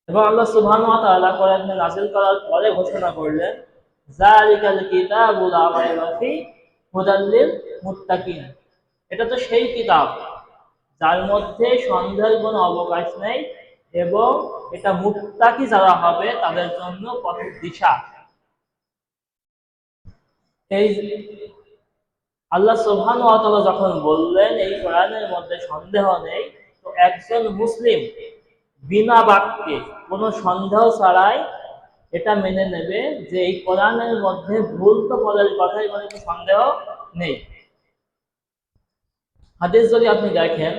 এবং আল্লাহ সুবহানাহু ওয়া তাআলা কোরআনে নাযিল করার পরে ঘোষণা করলেন, যালিকাল কিতাবু লা রাইবা ফি হুদাল লিল মুত্তাকিন। এটা তো সেই কিতাব যার মধ্যে সন্দেহের কোনো অবকাশ নেই, এবং এটা মুত্তাকি যারা হবে তাদের জন্য পথ দিশা। এই আল্লাহ সুবহানাহু ওয়া তাআলা যখন বললেন এই কোরআনের মধ্যে সন্দেহ নেই, তো একজন মুসলিম বিনা বাক্যে কোনো সন্দেহ ছাড়াই এটা মেনে নেবে যে এই কোরআনের মধ্যে ভুল তো বলার কথাই, কোনো সন্দেহ নেই। হাদিস যদি আপনি দেখেন,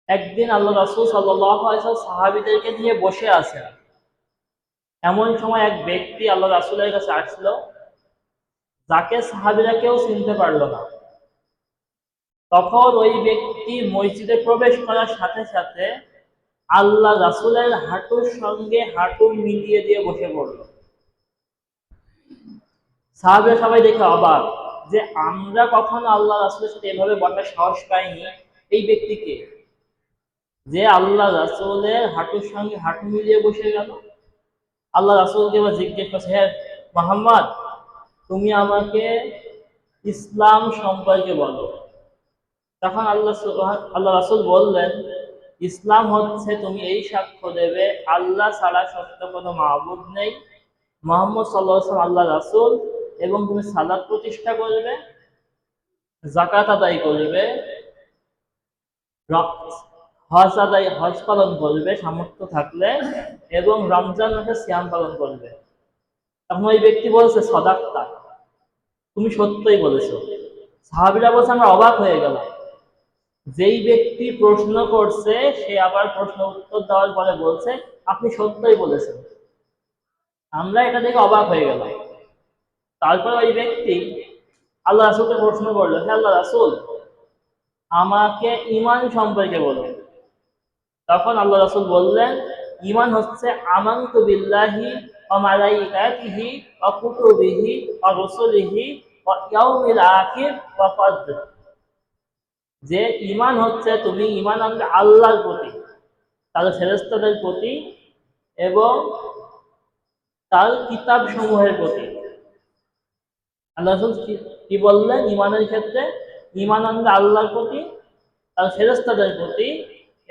একদিন আল্লাহ রাসূল সাল্লাল্লাহু আলাইহি ওয়াসাল্লাম সাহাবীদেরকে নিয়ে বসে আছেন। এমন সময় এক ব্যক্তি আল্লাহ রাসূলের কাছে আসলো, যাকে সাহাবীরা কেউ চিনতে পারলো না। তখন ওই ব্যক্তি মসজিদে প্রবেশ করার সাথে সাথে আল্লাহ রাসূলের হাঁটুর সঙ্গে হাঁটু মিলিয়ে দিয়ে বসে পড়ল। সাহাবীরা সবাই দেখে অবাক যে আমরা কখনো আল্লাহ রাসূলের সাথে এভাবে বসার সাহস পাইনি। এই ব্যক্তিকে যে আল্লাহ রাসূলের হাঁটুর সঙ্গে হাঁটু মিলিয়ে বসে গেল। আল্লাহ রাসূলকে এবার জিজ্ঞেস করছে, হে মুহাম্মদ, তুমি আমাকে ইসলাম সম্পর্কে বলো। তখন আল্লাহ রাসূল বললেন, ইসলাম হচ্ছে তুমি এই সাক্ষ্য দেবে আল্লাহ ছাড়া সত্য কোনো মাবুদ নেই, মুহাম্মদ সাল্লাল্লাহু আলাইহি ওয়াসাল্লাম আল্লাহর রাসূল, এবং তুমি সালাত প্রতিষ্ঠা করবে, যাকাত আদায় করবে, হজ পালন করবে সামর্থ্য থাকলে, এবং রমজান মাসে সিয়াম পালন করবে। তখন ওই ব্যক্তি বলছে, সাদাক্তা, তুমি সত্যই বলেছো। সাহাবীরা বলছে, আমরা অবাক হয়ে গেলাম। যেই ব্যক্তি প্রশ্ন করছে সে আবার প্রশ্ন উত্তর দেওয়ার পরে বলছে, আপনি সত্যই বলেছেন। আমরা এটা দেখে অবাক হয়ে গেলাম। তারপর ওই ব্যক্তি আল্লাহ রাসূলকে প্রশ্ন করলো, হে আল্লাহ রাসূল, আমাকে ঈমান সম্পর্কে বলুন। তখন আল্লাহ রাসূল বললেন, ঈমান হচ্ছে আমানতু বিল্লাহি ওয়া মালাইকাতিহি ওয়া কুতুবিহি ওয়া রুসুলিহি ওয়া ইয়াউমিল আখির ওয়া কদর। যে ঈমান হচ্ছে তুমি ঈমান আনবে আল্লাহর প্রতি, তার ফেরেশতাদের প্রতি, এবং তার কিতাব সমূহের প্রতি। আল্লাহ রাসূল কি বললেন ঈমানের ক্ষেত্রে? ঈমান আনবে আল্লাহর প্রতি, তার ফেরেশতাদের প্রতি,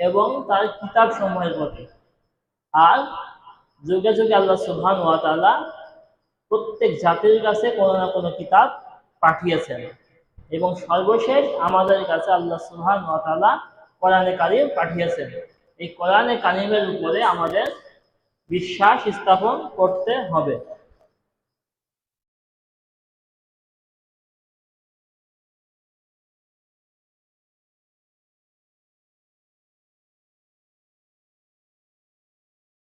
এবং তার কিতাব সমূহের প্রতি। আর যুগে যুগে আল্লাহ সুবহানাহু ওয়া তাআলা প্রত্যেক জাতির কাছে কোনো না কোনো কিতাব পাঠিয়েছেন, এবং সর্বশেষ আমাদের কাছে আল্লাহ সুবহানাহু ওয়া তাআলা কোরআনে কারীম পাঠিয়েছেন। এই কোরআনে কারীমের উপরে আমাদের বিশ্বাস স্থাপন করতে হবে।